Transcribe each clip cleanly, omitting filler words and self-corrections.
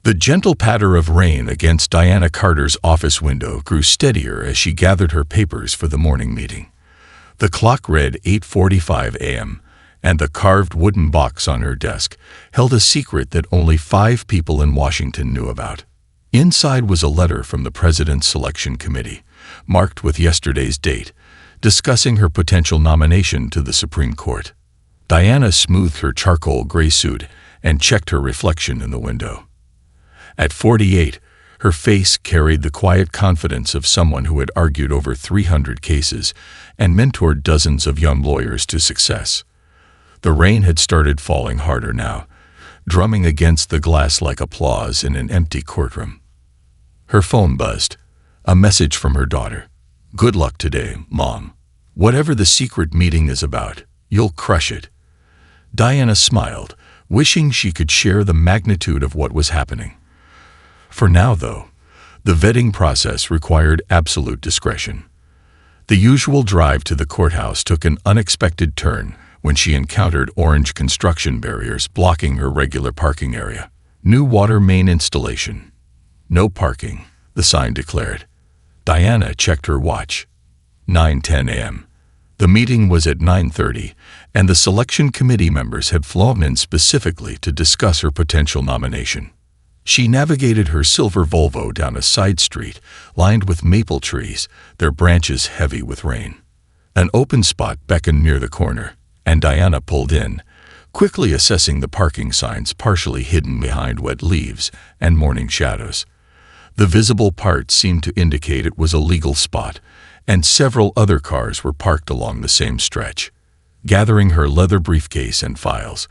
The gentle patter of rain against Diana Carter's office window grew steadier as she gathered her papers for the morning meeting. The clock read 8:45 a.m., and the carved wooden box on her desk held a secret that only 5 people in Washington knew about. Inside was a letter from the President's Selection Committee, marked with yesterday's date, discussing her potential nomination to the Supreme Court. Diana smoothed her charcoal gray suit and checked her reflection in the window. At 48, her face carried the quiet confidence of someone who had argued over 300 cases and mentored dozens of young lawyers to success. The rain had started falling harder now, drumming against the glass like applause in an empty courtroom. Her phone buzzed. A message from her daughter. "Good luck today, Mom. Whatever the secret meeting is about, you'll crush it." Diana smiled, wishing she could share the magnitude of what was happening. For now, though, the vetting process required absolute discretion. The usual drive to the courthouse took an unexpected turn when she encountered orange construction barriers blocking her regular parking area. "New water main installation. No parking," the sign declared. Diana checked her watch. 9:10 a.m. The meeting was at 9:30, and the selection committee members had flown in specifically to discuss her potential nomination. She navigated her silver Volvo down a side street lined with maple trees, their branches heavy with rain. An open spot beckoned near the corner, and Diana pulled in, quickly assessing the parking signs partially hidden behind wet leaves and morning shadows. The visible part seemed to indicate it was a legal spot, and several other cars were parked along the same stretch. Gathering her leather briefcase and files,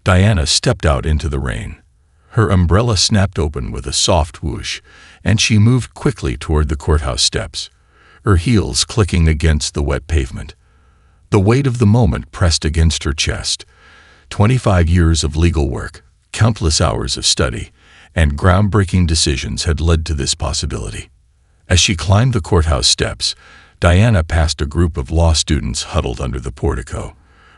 Diana stepped out into the rain. Her umbrella snapped open with a soft whoosh, and she moved quickly toward the courthouse steps, her heels clicking against the wet pavement. The weight of the moment pressed against her chest. 25 years of legal work, countless hours of study, and groundbreaking decisions had led to this possibility. As she climbed the courthouse steps, Diana passed a group of law students huddled under the portico,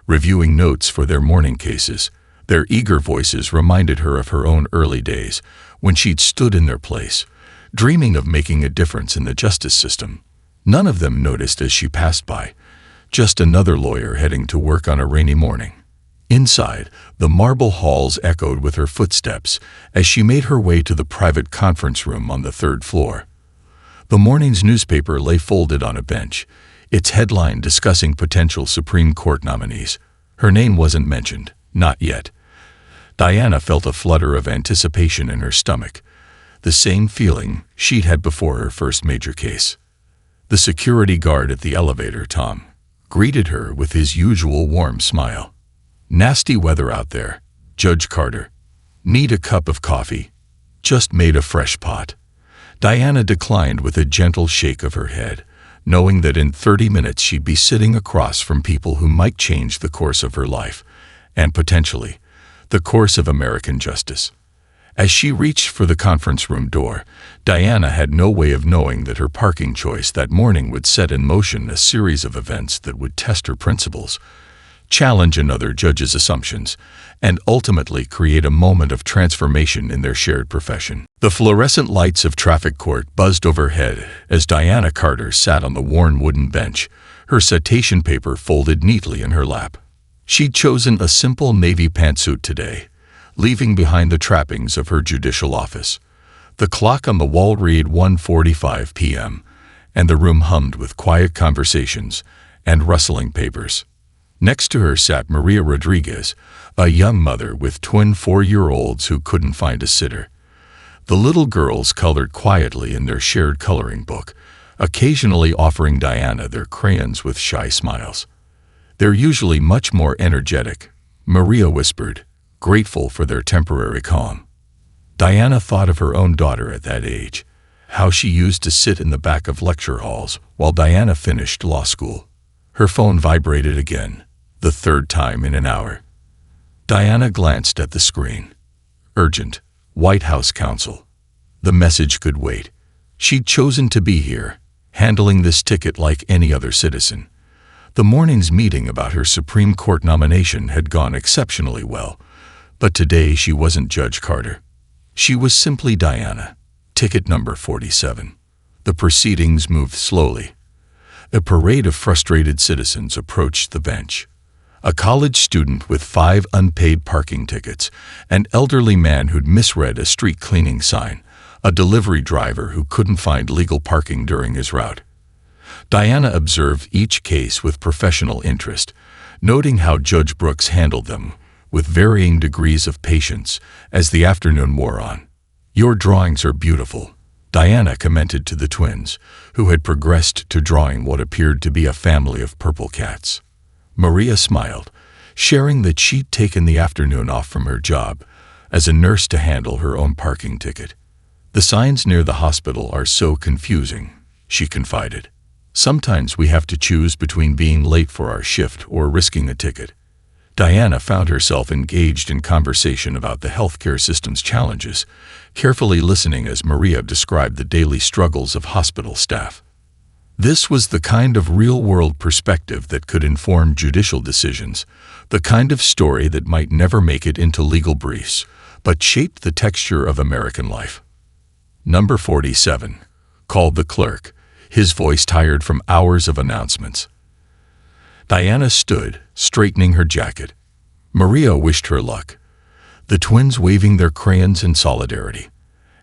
reviewing notes for their morning cases. Their eager voices reminded her of her own early days, when she'd stood in their place, dreaming of making a difference in the justice system. None of them noticed as she passed by, just another lawyer heading to work on a rainy morning. Inside, the marble halls echoed with her footsteps as she made her way to the private conference room on the 3rd floor. The morning's newspaper lay folded on a bench, its headline discussing potential Supreme Court nominees. Her name wasn't mentioned, not yet. Diana felt a flutter of anticipation in her stomach, the same feeling she'd had before her first major case. The security guard at the elevator, Tom, greeted her with his usual warm smile. "Nasty weather out there, Judge Carter. Need a cup of coffee? Just made a fresh pot." Diana declined with a gentle shake of her head, knowing that in 30 minutes she'd be sitting across from people who might change the course of her life, and potentially, the course of American justice. As she reached for the conference room door, Diana had no way of knowing that her parking choice that morning would set in motion a series of events that would test her principles, challenge another judge's assumptions, and ultimately create a moment of transformation in their shared profession. The fluorescent lights of traffic court buzzed overhead as Diana Carter sat on the worn wooden bench, her citation paper folded neatly in her lap. She'd chosen a simple navy pantsuit today, leaving behind the trappings of her judicial office. The clock on the wall read 1:45 p.m., and the room hummed with quiet conversations and rustling papers. Next to her sat Maria Rodriguez, a young mother with twin 4-year-olds who couldn't find a sitter. The little girls colored quietly in their shared coloring book, occasionally offering Diana their crayons with shy smiles. "They're usually much more energetic," Maria whispered, grateful for their temporary calm. Diana thought of her own daughter at that age, how she used to sit in the back of lecture halls while Diana finished law school. Her phone vibrated again, the 3rd time in an hour. Diana glanced at the screen. Urgent, White House counsel. The message could wait. She'd chosen to be here, handling this ticket like any other citizen. The morning's meeting about her Supreme Court nomination had gone exceptionally well, but today she wasn't Judge Carter. She was simply Diana, ticket number 47. The proceedings moved slowly. A parade of frustrated citizens approached the bench. A college student with 5 unpaid parking tickets, an elderly man who'd misread a street cleaning sign, a delivery driver who couldn't find legal parking during his route. Diana observed each case with professional interest, noting how Judge Brooks handled them with varying degrees of patience as the afternoon wore on. "Your drawings are beautiful," Diana commented to the twins, who had progressed to drawing what appeared to be a family of purple cats. Maria smiled, sharing that she'd taken the afternoon off from her job as a nurse to handle her own parking ticket. "The signs near the hospital are so confusing," she confided. "Sometimes we have to choose between being late for our shift or risking a ticket." Diana found herself engaged in conversation about the healthcare system's challenges, carefully listening as Maria described the daily struggles of hospital staff. This was the kind of real-world perspective that could inform judicial decisions, the kind of story that might never make it into legal briefs, but shaped the texture of American life. "Number 47, called the clerk, his voice tired from hours of announcements. Diana stood, straightening her jacket. Maria wished her luck, the twins waving their crayons in solidarity.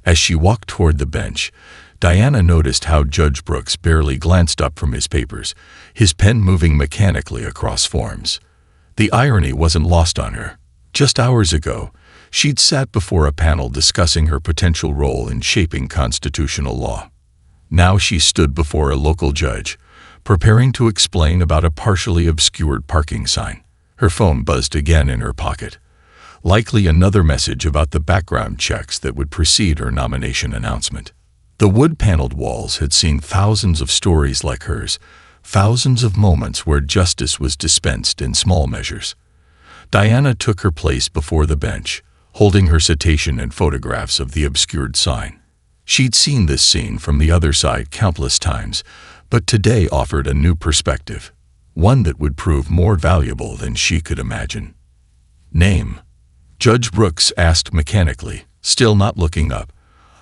As she walked toward the bench, Diana noticed how Judge Brooks barely glanced up from his papers, his pen moving mechanically across forms. The irony wasn't lost on her. Just hours ago, she'd sat before a panel discussing her potential role in shaping constitutional law. Now she stood before a local judge, preparing to explain about a partially obscured parking sign. Her phone buzzed again in her pocket, likely another message about the background checks that would precede her nomination announcement. The wood-paneled walls had seen thousands of stories like hers, thousands of moments where justice was dispensed in small measures. Diana took her place before the bench, holding her citation and photographs of the obscured sign. She'd seen this scene from the other side countless times, but today offered a new perspective, one that would prove more valuable than she could imagine. "Name?" Judge Brooks asked mechanically, still not looking up,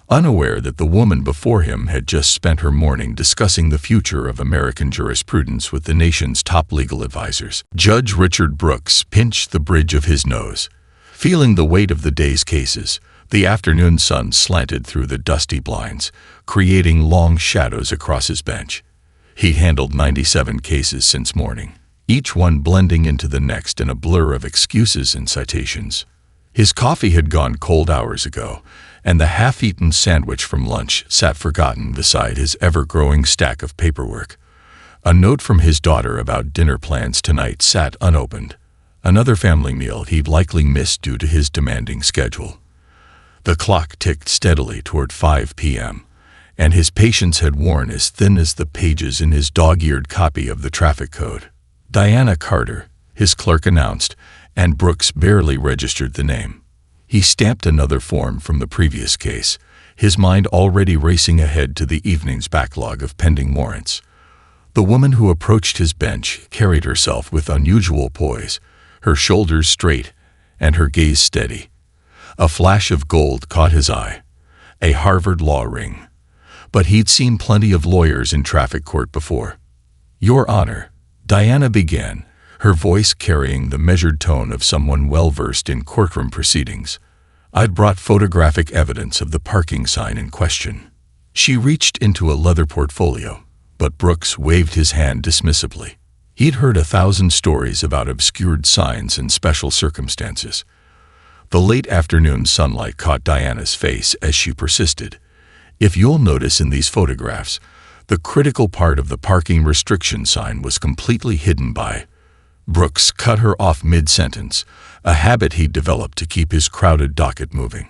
unaware that the woman before him had just spent her morning discussing the future of American jurisprudence with the nation's top legal advisors. Judge Richard Brooks pinched the bridge of his nose. Feeling the weight of the day's cases, the afternoon sun slanted through the dusty blinds, creating long shadows across his bench. He'd handled 97 cases since morning, each one blending into the next in a blur of excuses and citations. His coffee had gone cold hours ago, and the half-eaten sandwich from lunch sat forgotten beside his ever-growing stack of paperwork. A note from his daughter about dinner plans tonight sat unopened, another family meal he'd likely missed due to his demanding schedule. The clock ticked steadily toward 5 p.m., and his patience had worn as thin as the pages in his dog-eared copy of the traffic code. "Diana Carter," his clerk announced, and Brooks barely registered the name. He stamped another form from the previous case, his mind already racing ahead to the evening's backlog of pending warrants. The woman who approached his bench carried herself with unusual poise, her shoulders straight and her gaze steady. A flash of gold caught his eye, a Harvard law ring. But he'd seen plenty of lawyers in traffic court before. "Your Honor," Diana began, her voice carrying the measured tone of someone well-versed in courtroom proceedings. "I'd brought photographic evidence of the parking sign in question." She reached into a leather portfolio, but Brooks waved his hand dismissively. He'd heard 1,000 stories about obscured signs and special circumstances. The late afternoon sunlight caught Diana's face as she persisted. "If you'll notice in these photographs, the critical part of the parking restriction sign was completely hidden by..." Brooks cut her off mid-sentence, a habit he'd developed to keep his crowded docket moving.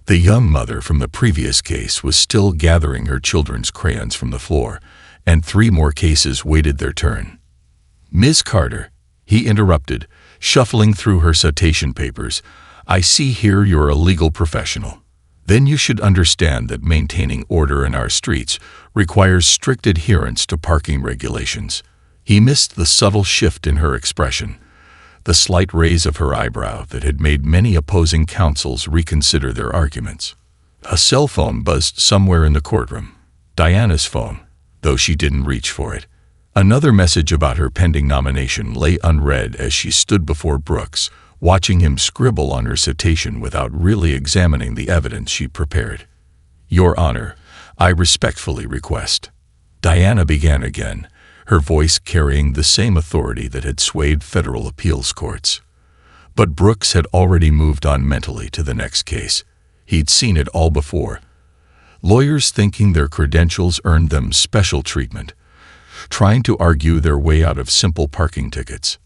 The young mother from the previous case was still gathering her children's crayons from the floor, and 3 more cases waited their turn. "Ms. Carter," he interrupted, shuffling through her citation papers, "I see here you're a legal professional. Then you should understand that maintaining order in our streets requires strict adherence to parking regulations." He missed the subtle shift in her expression, the slight raise of her eyebrow that had made many opposing counsels reconsider their arguments. A cell phone buzzed somewhere in the courtroom. Diana's phone, though she didn't reach for it. Another message about her pending nomination lay unread as she stood before Brooks, watching him scribble on her citation without really examining the evidence she prepared. "Your Honor, I respectfully request." Diana began again, her voice carrying the same authority that had swayed federal appeals courts. But Brooks had already moved on mentally to the next case. He'd seen it all before. Lawyers thinking their credentials earned them special treatment, trying to argue their way out of simple parking tickets.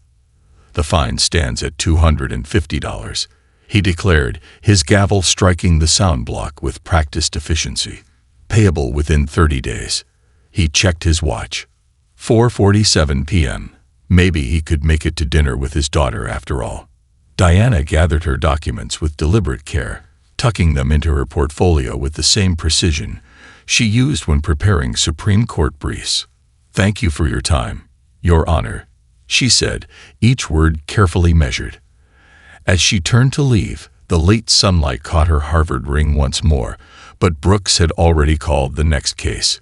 "The fine stands at $250, he declared, his gavel striking the sound block with practiced efficiency. "Payable within 30 days. He checked his watch. 4:47 p.m. Maybe he could make it to dinner with his daughter after all. Diana gathered her documents with deliberate care, tucking them into her portfolio with the same precision she used when preparing Supreme Court briefs. "Thank you for your time, Your Honor," she said, each word carefully measured. As she turned to leave, the late sunlight caught her Harvard ring once more, but Brooks had already called the next case.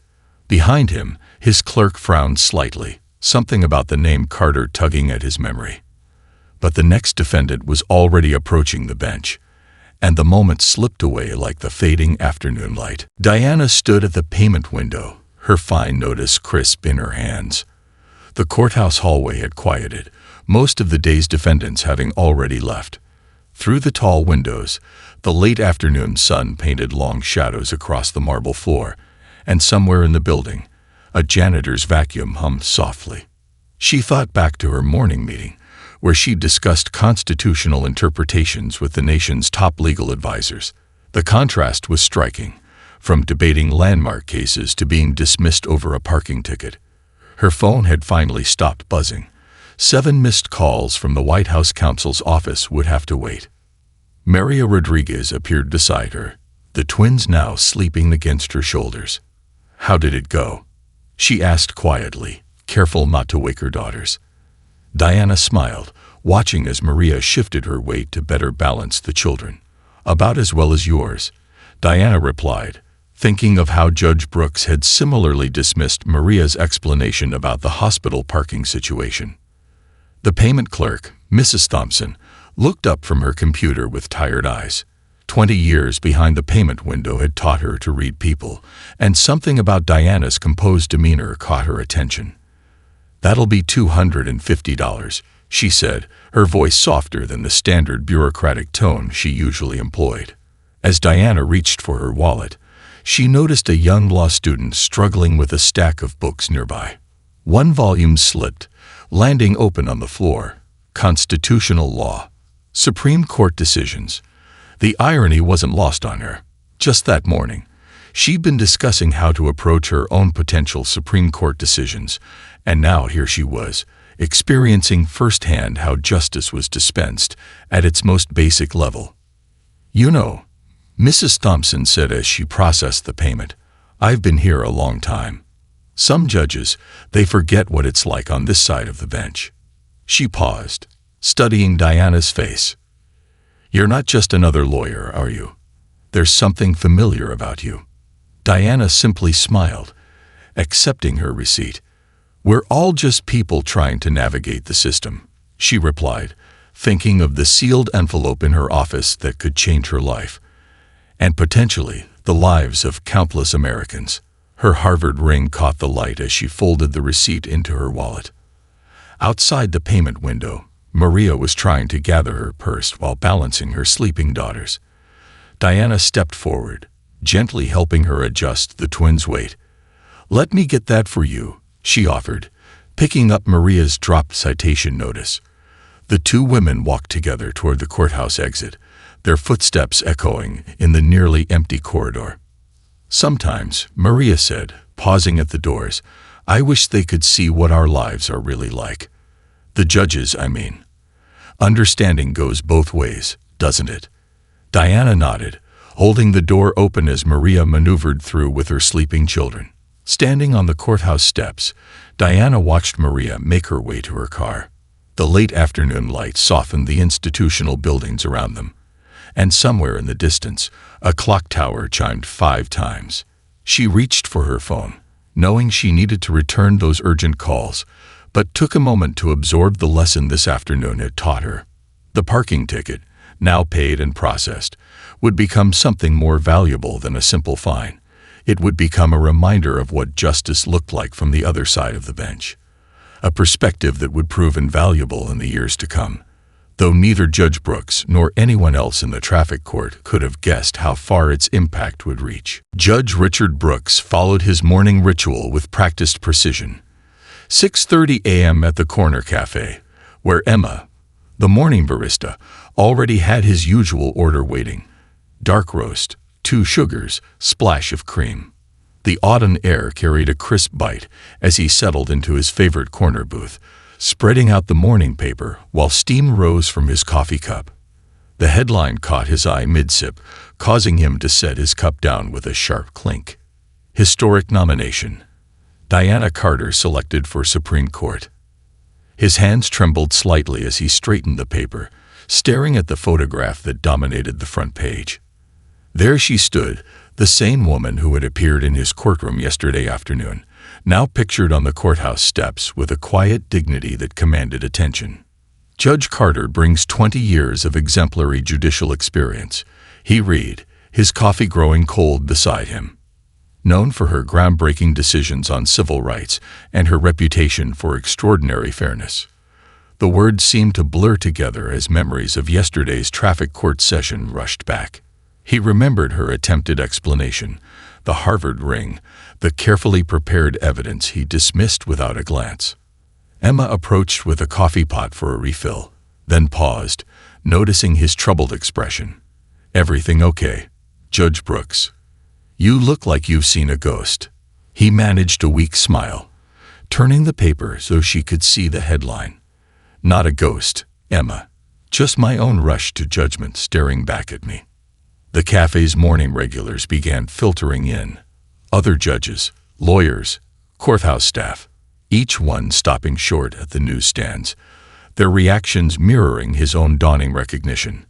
Behind him, his clerk frowned slightly, something about the name Carter tugging at his memory. But the next defendant was already approaching the bench, and the moment slipped away like the fading afternoon light. Diana stood at the payment window, her fine notice crisp in her hands. The courthouse hallway had quieted, most of the day's defendants having already left. Through the tall windows, the late afternoon sun painted long shadows across the marble floor, and somewhere in the building, a janitor's vacuum hummed softly. She thought back to her morning meeting, where she discussed constitutional interpretations with the nation's top legal advisors. The contrast was striking, from debating landmark cases to being dismissed over a parking ticket. Her phone had finally stopped buzzing. 7 missed calls from the White House counsel's office would have to wait. Maria Rodriguez appeared beside her, the twins now sleeping against her shoulders. "How did it go?" she asked quietly, careful not to wake her daughters. Diana smiled, watching as Maria shifted her weight to better balance the children. "About as well as yours," Diana replied, thinking of how Judge Brooks had similarly dismissed Maria's explanation about the hospital parking situation. The payment clerk, Mrs. Thompson, looked up from her computer with tired eyes. 20 years behind the payment window had taught her to read people, and something about Diana's composed demeanor caught her attention. "That'll be $250, she said, her voice softer than the standard bureaucratic tone she usually employed. As Diana reached for her wallet, she noticed a young law student struggling with a stack of books nearby. One volume slipped, landing open on the floor. Constitutional law. Supreme Court decisions. The irony wasn't lost on her. Just that morning, she'd been discussing how to approach her own potential Supreme Court decisions, and now here she was, experiencing firsthand how justice was dispensed at its most basic level. "You know," Mrs. Thompson said as she processed the payment, "I've been here a long time. Some judges, they forget what it's like on this side of the bench." She paused, studying Diana's face. "You're not just another lawyer, are you? There's something familiar about you." Diana simply smiled, accepting her receipt. "We're all just people trying to navigate the system," she replied, thinking of the sealed envelope in her office that could change her life, and potentially the lives of countless Americans. Her Harvard ring caught the light as she folded the receipt into her wallet. Outside the payment window, Maria was trying to gather her purse while balancing her sleeping daughters. Diana stepped forward, gently helping her adjust the twins' weight. "Let me get that for you," she offered, picking up Maria's dropped citation notice. The two women walked together toward the courthouse exit, their footsteps echoing in the nearly empty corridor. "Sometimes," Maria said, pausing at the doors, "I wish they could see what our lives are really like. The judges, I mean. Understanding goes both ways, doesn't it?" Diana nodded, holding the door open as Maria maneuvered through with her sleeping children. Standing on the courthouse steps, Diana watched Maria make her way to her car. The late afternoon light softened the institutional buildings around them, and somewhere in the distance, a clock tower chimed 5 times. She reached for her phone, knowing she needed to return those urgent calls, but took a moment to absorb the lesson this afternoon had taught her. The parking ticket, now paid and processed, would become something more valuable than a simple fine. It would become a reminder of what justice looked like from the other side of the bench, a perspective that would prove invaluable in the years to come, though neither Judge Brooks nor anyone else in the traffic court could have guessed how far its impact would reach. Judge Richard Brooks followed his morning ritual with practiced precision. 6:30 a.m. at the corner cafe, where Emma, the morning barista, already had his usual order waiting. Dark roast, 2 sugars, splash of cream. The autumn air carried a crisp bite as he settled into his favorite corner booth, spreading out the morning paper while steam rose from his coffee cup. The headline caught his eye mid-sip, causing him to set his cup down with a sharp clink. Historic nomination. Diana Carter selected for Supreme Court. His hands trembled slightly as he straightened the paper, staring at the photograph that dominated the front page. There she stood, the same woman who had appeared in his courtroom yesterday afternoon, now pictured on the courthouse steps with a quiet dignity that commanded attention. Judge Carter brings 20 years of exemplary judicial experience, he read, his coffee growing cold beside him. Known for her groundbreaking decisions on civil rights and her reputation for extraordinary fairness. The words seemed to blur together as memories of yesterday's traffic court session rushed back. He remembered her attempted explanation, the Harvard ring, the carefully prepared evidence he dismissed without a glance. Emma approached with a coffee pot for a refill, then paused, noticing his troubled expression. "Everything okay, Judge Brooks? You look like you've seen a ghost." He managed a weak smile, turning the paper so she could see the headline. "Not a ghost, Emma. Just my own rush to judgment staring back at me." The cafe's morning regulars began filtering in. Other judges, lawyers, courthouse staff, each one stopping short at the newsstands, their reactions mirroring his own dawning recognition.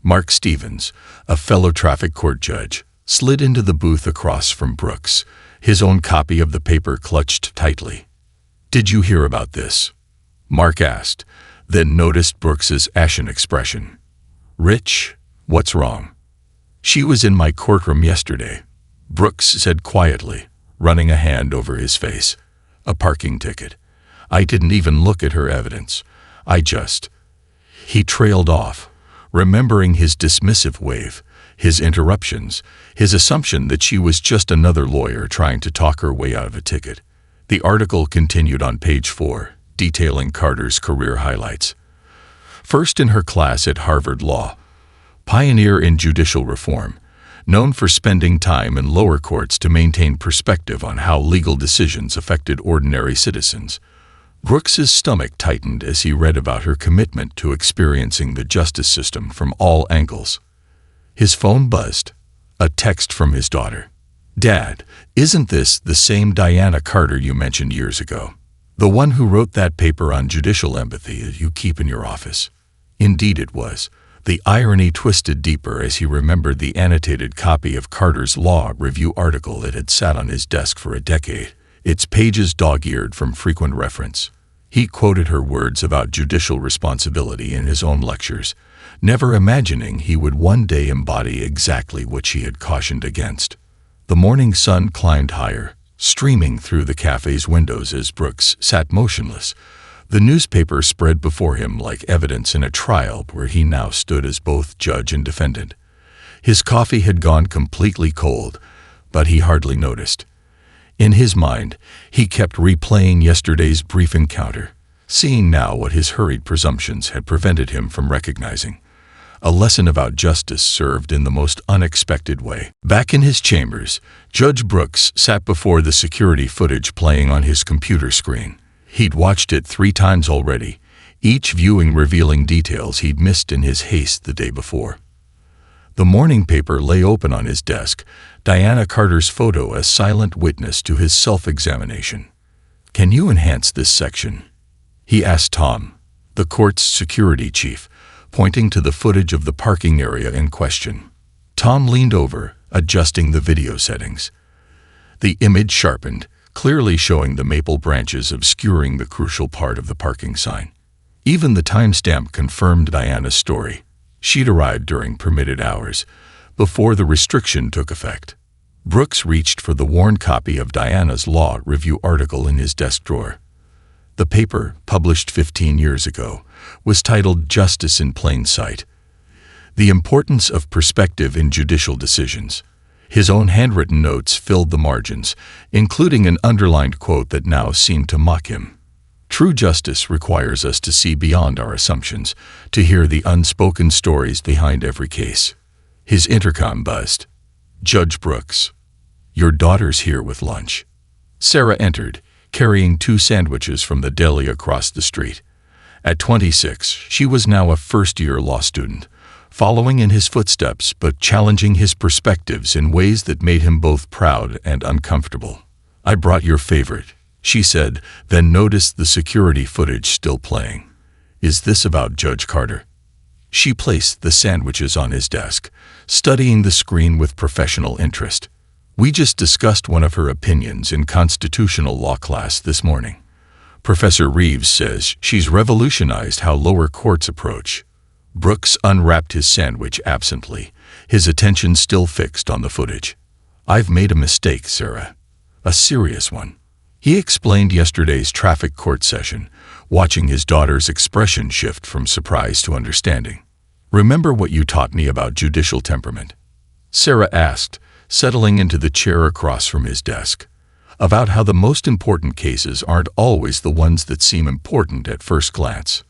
Mark Stevens, a fellow traffic court judge, slid into the booth across from Brooks, his own copy of the paper clutched tightly. "Did you hear about this?" Mark asked, then noticed Brooks's ashen expression. "Rich, what's wrong?" "She was in my courtroom yesterday," Brooks said quietly, running a hand over his face. "A parking ticket. I didn't even look at her evidence. He trailed off, remembering his dismissive wave, his interruptions, his assumption that she was just another lawyer trying to talk her way out of a ticket. The article continued on page 4, detailing Carter's career highlights. First in her class at Harvard Law. Pioneer in judicial reform, known for spending time in lower courts to maintain perspective on how legal decisions affected ordinary citizens. Brooks's stomach tightened as he read about her commitment to experiencing the justice system from all angles. His phone buzzed. A text from his daughter. "Dad, isn't this the same Diana Carter you mentioned years ago? The one who wrote that paper on judicial empathy that you keep in your office?" Indeed it was. The irony twisted deeper as he remembered the annotated copy of Carter's Law Review article that had sat on his desk for a decade, its pages dog-eared from frequent reference. He quoted her words about judicial responsibility in his own lectures, never imagining he would one day embody exactly what she had cautioned against. The morning sun climbed higher, streaming through the cafe's windows as Brooks sat motionless. The newspaper spread before him like evidence in a trial where he now stood as both judge and defendant. His coffee had gone completely cold, but he hardly noticed. In his mind, he kept replaying yesterday's brief encounter, seeing now what his hurried presumptions had prevented him from recognizing. A lesson about justice served in the most unexpected way. Back in his chambers, Judge Brooks sat before the security footage playing on his computer screen. He'd watched it 3 times already, each viewing revealing details he'd missed in his haste the day before. The morning paper lay open on his desk, Diana Carter's photo a silent witness to his self-examination. "Can you enhance this section?" he asked Tom, the court's security chief, pointing to the footage of the parking area in question. Tom leaned over, adjusting the video settings. The image sharpened, clearly showing the maple branches obscuring the crucial part of the parking sign. Even the timestamp confirmed Diana's story. She'd arrived during permitted hours, before the restriction took effect. Brooks reached for the worn copy of Diana's law review article in his desk drawer. The paper, published 15 years ago, was titled Justice in Plain Sight: The Importance of Perspective in Judicial Decisions. His own handwritten notes filled the margins, including an underlined quote that now seemed to mock him. True justice requires us to see beyond our assumptions, to hear the unspoken stories behind every case. His intercom buzzed. Judge Brooks, your daughter's here with lunch. Sarah entered, carrying 2 sandwiches from the deli across the street. At 26, she was now a first-year law student, following in his footsteps but challenging his perspectives in ways that made him both proud and uncomfortable. I brought your favorite, she said, then noticed the security footage still playing. Is this about Judge Carter? She placed the sandwiches on his desk, studying the screen with professional interest. We just discussed one of her opinions in constitutional law class this morning. Professor Reeves says she's revolutionized how lower courts approach. Brooks unwrapped his sandwich absently, his attention still fixed on the footage. I've made a mistake, Sarah. A serious one. He explained yesterday's traffic court session, watching his daughter's expression shift from surprise to understanding. Remember what you taught me about judicial temperament? Sarah asked, settling into the chair across from his desk. About how the most important cases aren't always the ones that seem important at first glance.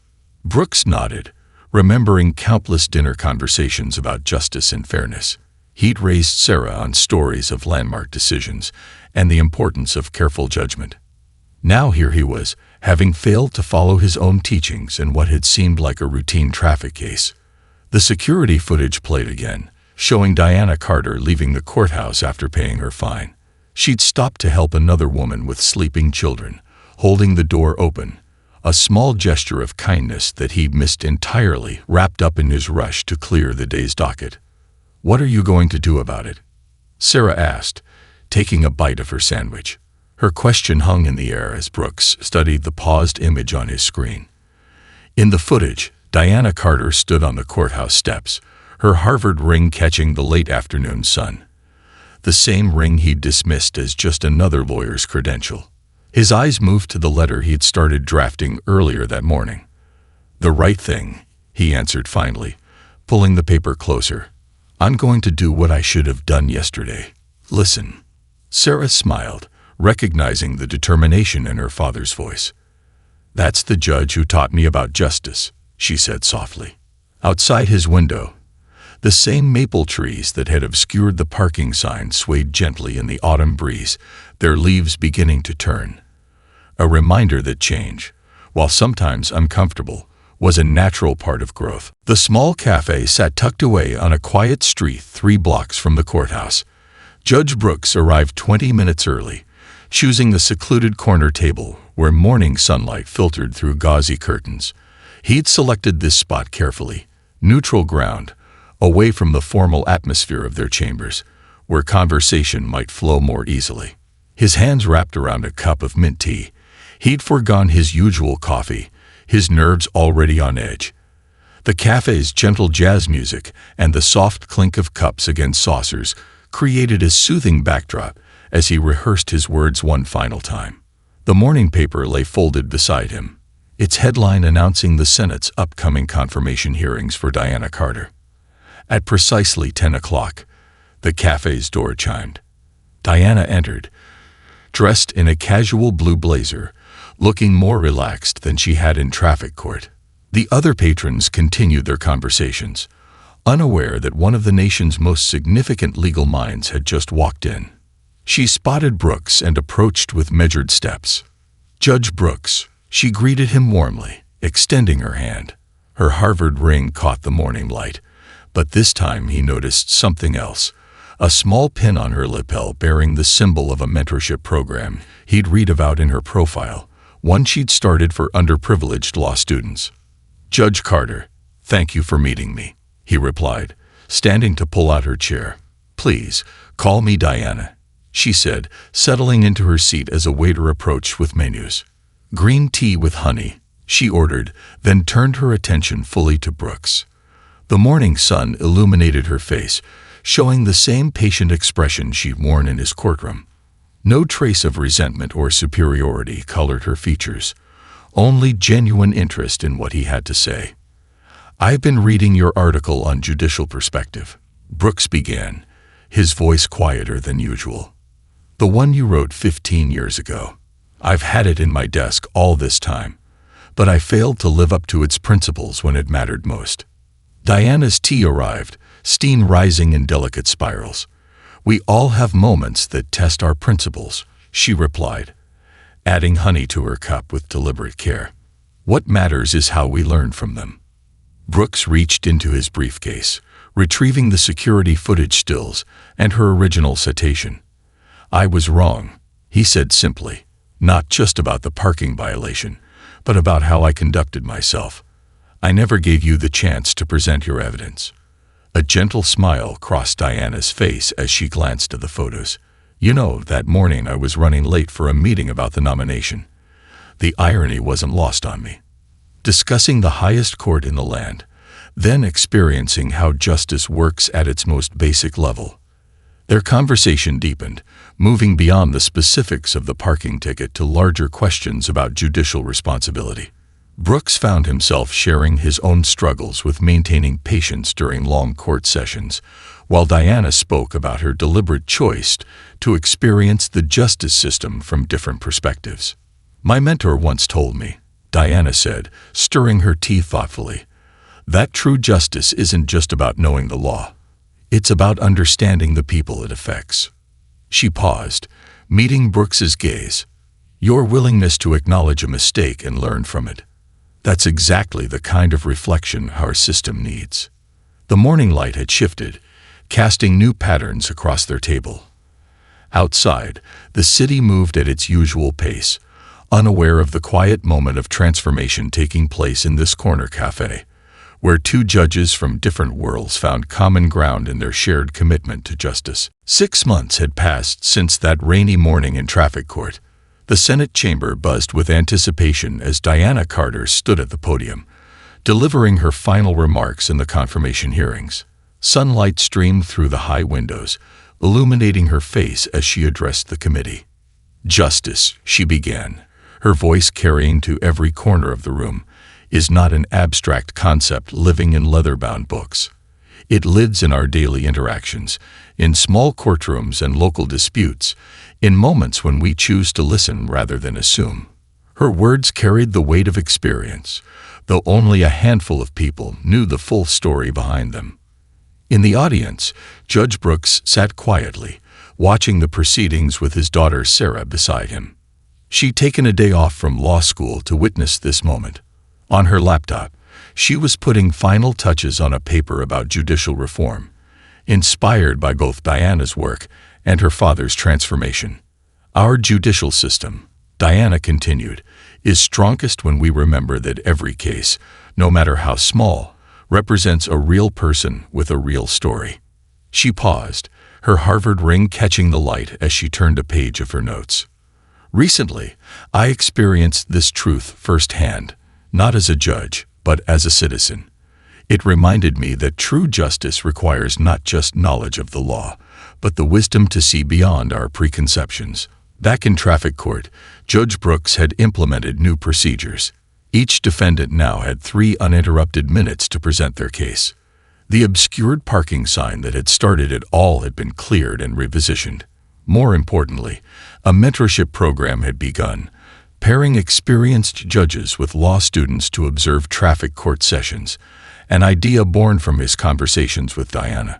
Brooks nodded, remembering countless dinner conversations about justice and fairness. He'd raised Sarah on stories of landmark decisions and the importance of careful judgment. Now here he was, having failed to follow his own teachings in what had seemed like a routine traffic case. The security footage played again, showing Diana Carter leaving the courthouse after paying her fine. She'd stopped to help another woman with sleeping children, holding the door open, a small gesture of kindness that he'd missed entirely, wrapped up in his rush to clear the day's docket. What are you going to do about it? Sarah asked, taking a bite of her sandwich. Her question hung in the air as Brooks studied the paused image on his screen. In the footage, Diana Carter stood on the courthouse steps, her Harvard ring catching the late afternoon sun. The same ring he'd dismissed as just another lawyer's credential. His eyes moved to the letter he'd started drafting earlier that morning. The right thing, he answered finally, pulling the paper closer. I'm going to do what I should have done yesterday. Listen. Sarah smiled, recognizing the determination in her father's voice. That's the judge who taught me about justice, she said softly. Outside his window, the same maple trees that had obscured the parking sign swayed gently in the autumn breeze, their leaves beginning to turn. A reminder that change, while sometimes uncomfortable, was a natural part of growth. The small cafe sat tucked away on a quiet street 3 blocks from the courthouse. Judge Brooks arrived 20 minutes early, choosing the secluded corner table where morning sunlight filtered through gauzy curtains. He'd selected this spot carefully, neutral ground, away from the formal atmosphere of their chambers, where conversation might flow more easily. His hands wrapped around a cup of mint tea, he'd foregone his usual coffee, his nerves already on edge. The cafe's gentle jazz music and the soft clink of cups against saucers created a soothing backdrop as he rehearsed his words one final time. The morning paper lay folded beside him, its headline announcing the Senate's upcoming confirmation hearings for Diana Carter. At precisely 10 o'clock, the cafe's door chimed. Diana entered, dressed in a casual blue blazer, looking more relaxed than she had in traffic court. The other patrons continued their conversations, unaware that one of the nation's most significant legal minds had just walked in. She spotted Brooks and approached with measured steps. Judge Brooks, she greeted him warmly, extending her hand. Her Harvard ring caught the morning light, but this time he noticed something else, a small pin on her lapel bearing the symbol of a mentorship program he'd read about in her profile, one she'd started for underprivileged law students. "Judge Carter, thank you for meeting me," he replied, standing to pull out her chair. "Please, call me Diana," she said, settling into her seat as a waiter approached with menus. "Green tea with honey," she ordered, then turned her attention fully to Brooks. The morning sun illuminated her face, showing the same patient expression she'd worn in his courtroom. No trace of resentment or superiority colored her features, only genuine interest in what he had to say. "I've been reading your article on judicial perspective," Brooks began, his voice quieter than usual. "The one you wrote 15 years ago. I've had it in my desk all this time, but I failed to live up to its principles when it mattered most." Diana's tea arrived, steam rising in delicate spirals. "We all have moments that test our principles," she replied, adding honey to her cup with deliberate care. "What matters is how we learn from them." Brooks reached into his briefcase, retrieving the security footage stills and her original citation. "I was wrong," he said simply, "not just about the parking violation, but about how I conducted myself. I never gave you the chance to present your evidence." A gentle smile crossed Diana's face as she glanced at the photos. "You know, that morning I was running late for a meeting about the nomination. The irony wasn't lost on me. Discussing the highest court in the land, then experiencing how justice works at its most basic level." Their conversation deepened, moving beyond the specifics of the parking ticket to larger questions about judicial responsibility. Brooks found himself sharing his own struggles with maintaining patience during long court sessions, while Diana spoke about her deliberate choice to experience the justice system from different perspectives. "My mentor once told me," Diana said, stirring her tea thoughtfully, "that true justice isn't just about knowing the law. It's about understanding the people it affects." She paused, meeting Brooks's gaze. "Your willingness to acknowledge a mistake and learn from it. That's exactly the kind of reflection our system needs." The morning light had shifted, casting new patterns across their table. Outside, the city moved at its usual pace, unaware of the quiet moment of transformation taking place in this corner cafe, where two judges from different worlds found common ground in their shared commitment to justice. 6 months had passed since that rainy morning in traffic court. The Senate chamber buzzed with anticipation as Diana Carter stood at the podium, delivering her final remarks in the confirmation hearings. Sunlight streamed through the high windows, illuminating her face as she addressed the committee. "Justice," she began, her voice carrying to every corner of the room, "is not an abstract concept living in leather-bound books. It lives in our daily interactions, in small courtrooms and local disputes, in moments when we choose to listen rather than assume." Her words carried the weight of experience, though only a handful of people knew the full story behind them. In the audience, Judge Brooks sat quietly, watching the proceedings with his daughter Sarah beside him. She'd taken a day off from law school to witness this moment. On her laptop, she was putting final touches on a paper about judicial reform, inspired by both Diana's work and her father's transformation. "Our judicial system," Diana continued, "is strongest when we remember that every case, no matter how small, represents a real person with a real story." She paused, her Harvard ring catching the light as she turned a page of her notes. "Recently, I experienced this truth firsthand, not as a judge, but as a citizen. It reminded me that true justice requires not just knowledge of the law, but the wisdom to see beyond our preconceptions." Back in traffic court, Judge Brooks had implemented new procedures. Each defendant now had 3 uninterrupted minutes to present their case. The obscured parking sign that had started it all had been cleared and repositioned. More importantly, a mentorship program had begun, pairing experienced judges with law students to observe traffic court sessions, an idea born from his conversations with Diana.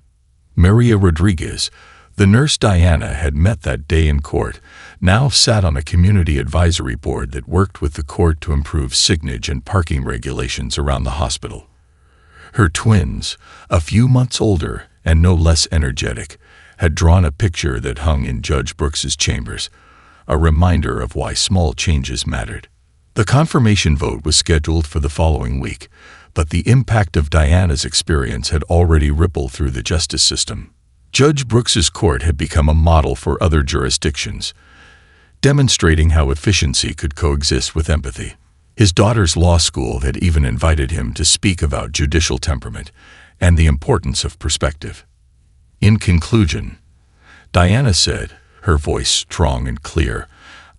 Maria Rodriguez, the nurse Diana had met that day in court, now sat on a community advisory board that worked with the court to improve signage and parking regulations around the hospital. Her twins, a few months older and no less energetic, had drawn a picture that hung in Judge Brooks's chambers, a reminder of why small changes mattered. The confirmation vote was scheduled for the following week, But the impact of Diana's experience had already rippled through the justice system. Judge Brooks's court had become a model for other jurisdictions, demonstrating how efficiency could coexist with empathy. His daughter's law school had even invited him to speak about judicial temperament and the importance of perspective. In conclusion, Diana said, her voice strong and clear,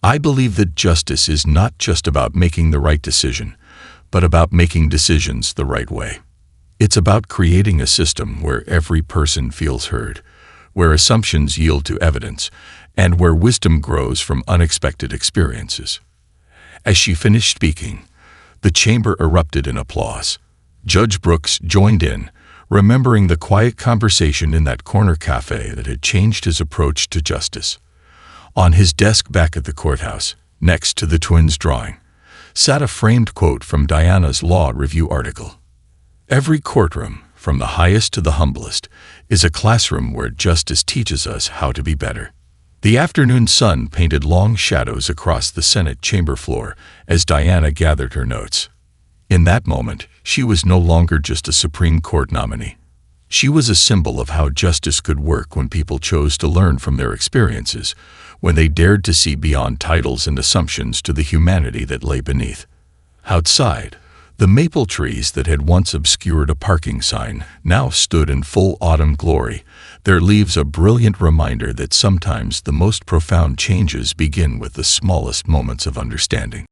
"I believe that justice is not just about making the right decision, but about making decisions the right way. It's about creating a system where every person feels heard, where assumptions yield to evidence, and where wisdom grows from unexpected experiences." As she finished speaking, the chamber erupted in applause. Judge Brooks joined in, remembering the quiet conversation in that corner cafe that had changed his approach to justice. On his desk back at the courthouse, next to the twins' drawing, sat a framed quote from Diana's law review article. "Every courtroom, from the highest to the humblest, is a classroom where justice teaches us how to be better." The afternoon sun painted long shadows across the Senate chamber floor as Diana gathered her notes. In that moment, she was no longer just a Supreme Court nominee. She was a symbol of how justice could work when people chose to learn from their experiences, when they dared to see beyond titles and assumptions to the humanity that lay beneath. Outside, the maple trees that had once obscured a parking sign now stood in full autumn glory, their leaves a brilliant reminder that sometimes the most profound changes begin with the smallest moments of understanding.